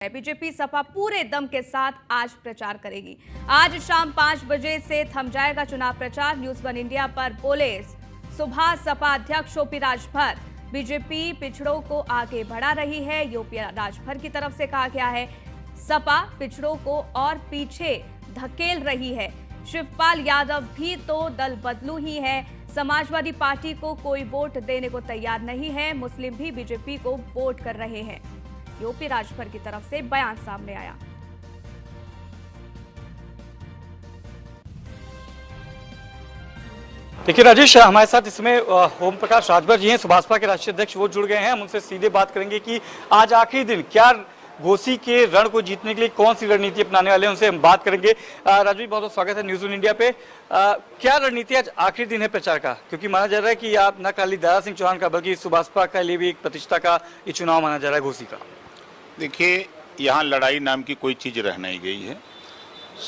BJP Sapa पूरे दम के साथ आज प्रचार करेगी। आज शाम 5 बजे से थम जाएगा चुनाव प्रचार। न्यूज़ 1 इंडिया पर बोले सुभाष सपा अध्यक्ष ओपी राजभर। बीजेपी पिछड़ों को आगे बढ़ा रही है, ओपी राजभर की तरफ से कहा गया है। सपा पिछड़ों को और पीछे धकेल रही है। शिवपाल यादव भी तो दल बदलू ही है। समाजवादी पार्टी को कोई वोट देने को तैयार नहीं है। मुस्लिम भी बीजेपी को वोट कर रहे हैं। ओपी राजभर की तरफ से बयान सामने आया। देखिए राजेश, हमारे साथ इसमें ओम प्रकाश राजभर जी हैं, सुभाषपा के राष्ट्रीय अध्यक्ष, वो जुड़ गए हैं। हम उनसे सीधे बात करेंगे कि आज आखिरी दिन क्या घोसी के रण को जीतने के लिए कौन सी रणनीति अपनाने वाले हैं, उनसे हम बात करेंगे। राजभर, बहुत बहुत स्वागत है न्यूज़ 1 इंडिया पे। क्या रणनीति आज आखिरी दिन है प्रचार का, क्योंकि माना जा रहा है कि आप न खाली दारा सिंह चौहान का बल्कि सुभाषपा के लिए भी एक प्रतिष्ठा का ये चुनाव माना जा रहा है घोसी का। देखिए, यहाँ लड़ाई नाम की कोई चीज़ रह नहीं गई है।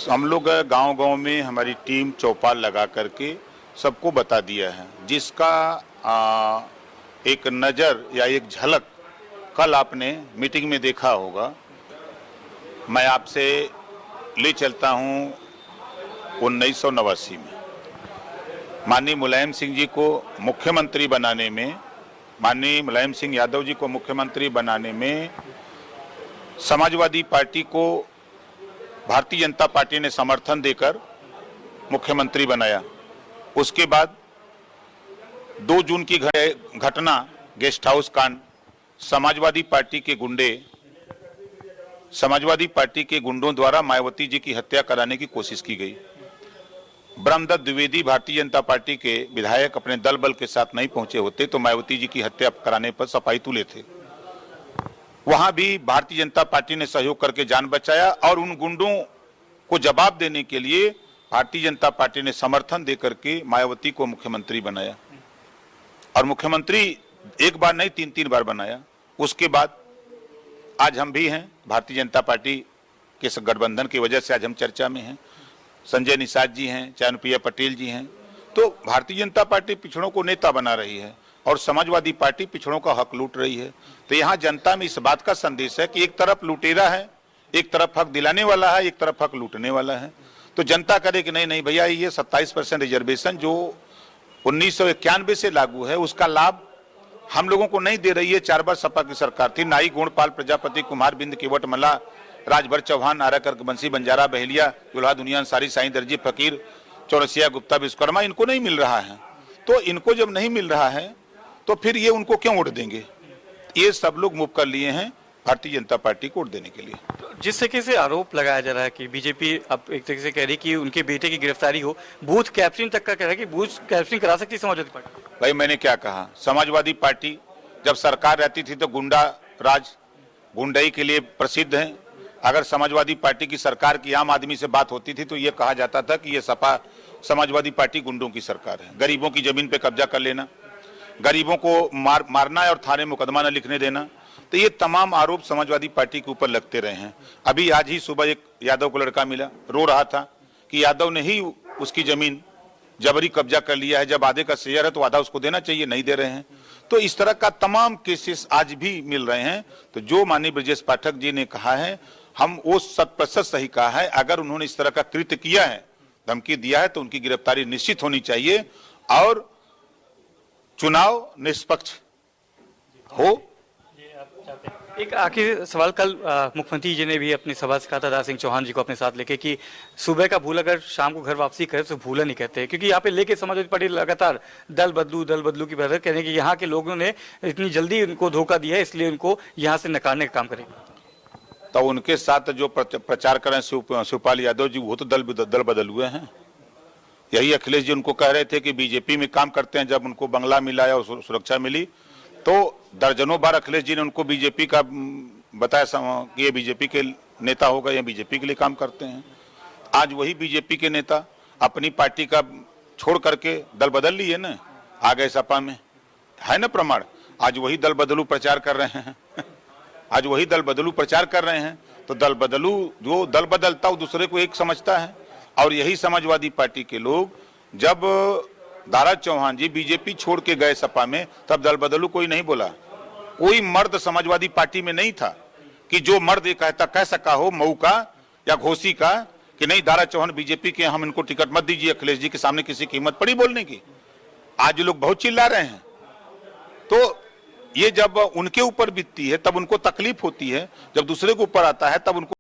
हम लोग गांव-गांव में हमारी टीम चौपाल लगा करके सबको बता दिया है। जिसका एक नज़र या एक झलक कल आपने मीटिंग में देखा होगा। मैं आपसे ले चलता हूँ 1989 में माननीय मुलायम सिंह जी को मुख्यमंत्री बनाने में, माननीय मुलायम सिंह यादव जी को मुख्यमंत्री बनाने में समाजवादी पार्टी को भारतीय जनता पार्टी ने समर्थन देकर मुख्यमंत्री बनाया। उसके बाद 2 जून की घटना, गेस्ट हाउस कांड, समाजवादी पार्टी के गुंडों द्वारा मायावती जी की हत्या कराने की कोशिश की गई। ब्रह्मदत्त द्विवेदी भारतीय जनता पार्टी के विधायक अपने दल बल के साथ नहीं पहुंचे होते तो मायावती जी की हत्या कराने पर सफाई तुले थे। वहां भी भारतीय जनता पार्टी ने सहयोग करके जान बचाया और उन गुंडों को जवाब देने के लिए भारतीय जनता पार्टी ने समर्थन देकर के मायावती को मुख्यमंत्री बनाया। और मुख्यमंत्री एक बार नहीं 3 बार बनाया। उसके बाद आज हम भी हैं, भारतीय जनता पार्टी के गठबंधन की वजह से आज हम चर्चा में हैं। संजय निषाद जी हैं, चयनप्रिया पटेल जी हैं। तो भारतीय जनता पार्टी पिछड़ों को नेता बना रही है और समाजवादी पार्टी पिछड़ों का हक लूट रही है। तो यहाँ जनता में इस बात का संदेश है कि एक तरफ लुटेरा है, एक तरफ हक दिलाने वाला है, एक तरफ हक लूटने वाला है। तो जनता करे कि नहीं नहीं भैया, ये 27% रिजर्वेशन जो 1991 से लागू है उसका लाभ हम लोगों को नहीं दे रही है। 4 बार सपा की सरकार थी। नाई, गुणपाल, प्रजापति, कुमार बिंद, केवट, मला, राजभर, चौहान, आराकर, बंसी, बंजारा, बहेलिया, दुल्हा, दुनिया अंसारी, साईं दर्जी, फकीर, चौरसिया, गुप्ता, विश्वकर्मा, इनको नहीं मिल रहा है। तो इनको जब नहीं मिल रहा है तो फिर ये उनको क्यों वोट देंगे? ये सब लोग मुँह कर लिए हैं भारतीय जनता पार्टी को वोट देने के लिए। जिस तरीके से आरोप लगाया जा रहा है कि बीजेपी अब एक तरीके से कह रही है कि उनके बेटे की गिरफ्तारी हो, बूथ कैप्चरिंग तक का कह रहा है कि बूथ कैप्चरिंग करा सकती है समाजवादी पार्टी। भाई मैंने क्या कहा, समाजवादी पार्टी जब सरकार रहती थी तो गुंडा राज, गुंडई के लिए प्रसिद्ध है। अगर समाजवादी पार्टी की सरकार की आम आदमी से बात होती थी तो ये कहा जाता था कि ये सपा समाजवादी पार्टी गुंडों की सरकार है। गरीबों की जमीन पे कब्जा कर लेना, गरीबों को मारना और थाने मुकदमा न लिखने देना। तो ये तमाम आरोप समाजवादी पार्टी के ऊपर लगते रहे हैं। अभी आज ही सुबह एक यादव को लड़का मिला, रो रहा था कि यादव ने ही उसकी जमीन जबरी कब्जा कर लिया है। जब आधे का शेयर है तो आधा उसको देना चाहिए, नहीं दे रहे हैं। तो इस तरह का तमाम केसेस आज भी मिल रहे हैं। तो जो माननीय ब्रजेश पाठक जी ने कहा है, हम वो 100% सही कहा है। अगर उन्होंने इस तरह का कृत्य किया है, धमकी दिया है, तो उनकी गिरफ्तारी निश्चित होनी चाहिए और चुनाव निष्पक्ष हो। एक आखिर सवाल, कल मुख्यमंत्री जी ने भी अपनी सभा से कहा था दारा सिंह चौहान जी को अपने साथ लेके कि सुबह का भूल अगर शाम को घर वापसी करे तो भूला नहीं कहते, क्योंकि यहाँ पे लेके समाजवादी पार्टी लगातार दल बदलू की बात कहने कि यहाँ के लोगों ने इतनी जल्दी उनको धोखा दिया है, इसलिए उनको यहाँ से नकारने का काम करेंगे। तो उनके साथ जो प्रचार करें शिवपाल यादव जी, वो तो दल बदल हुए हैं। यही अखिलेश जी उनको कह रहे थे कि बीजेपी में काम करते हैं। जब उनको बंगला मिला और सुरक्षा मिली तो दर्जनों बार अखिलेश जी ने उनको बीजेपी का बताया कि ये बीजेपी के नेता होगा, ये बीजेपी के लिए काम करते हैं। आज वही बीजेपी के नेता अपनी पार्टी का छोड़ करके दल बदल लिए ना, आ गए सपा में, है ना प्रमाण। आज वही दल बदलू प्रचार कर रहे हैं आज वही दल बदलू प्रचार कर रहे हैं। तो दल बदलू, जो दल बदलता वो दूसरे को एक समझता है। और यही समाजवादी पार्टी के लोग जब दारा चौहान जी बीजेपी छोड़ के गए सपा में, तब दल बदलू कोई नहीं बोला। कोई मर्द समाजवादी पार्टी में नहीं था कि जो मर्द ये कह सका हो मऊ का या घोसी का कि नहीं दारा चौहान बीजेपी के, हम इनको टिकट मत दीजिए, अखिलेश जी के सामने किसी की हिम्मत पड़ी बोलने की। आज लोग बहुत चिल्ला रहे हैं। तो ये जब उनके ऊपर बीतती है तब उनको तकलीफ होती है, जब दूसरे के ऊपर आता है तब उनको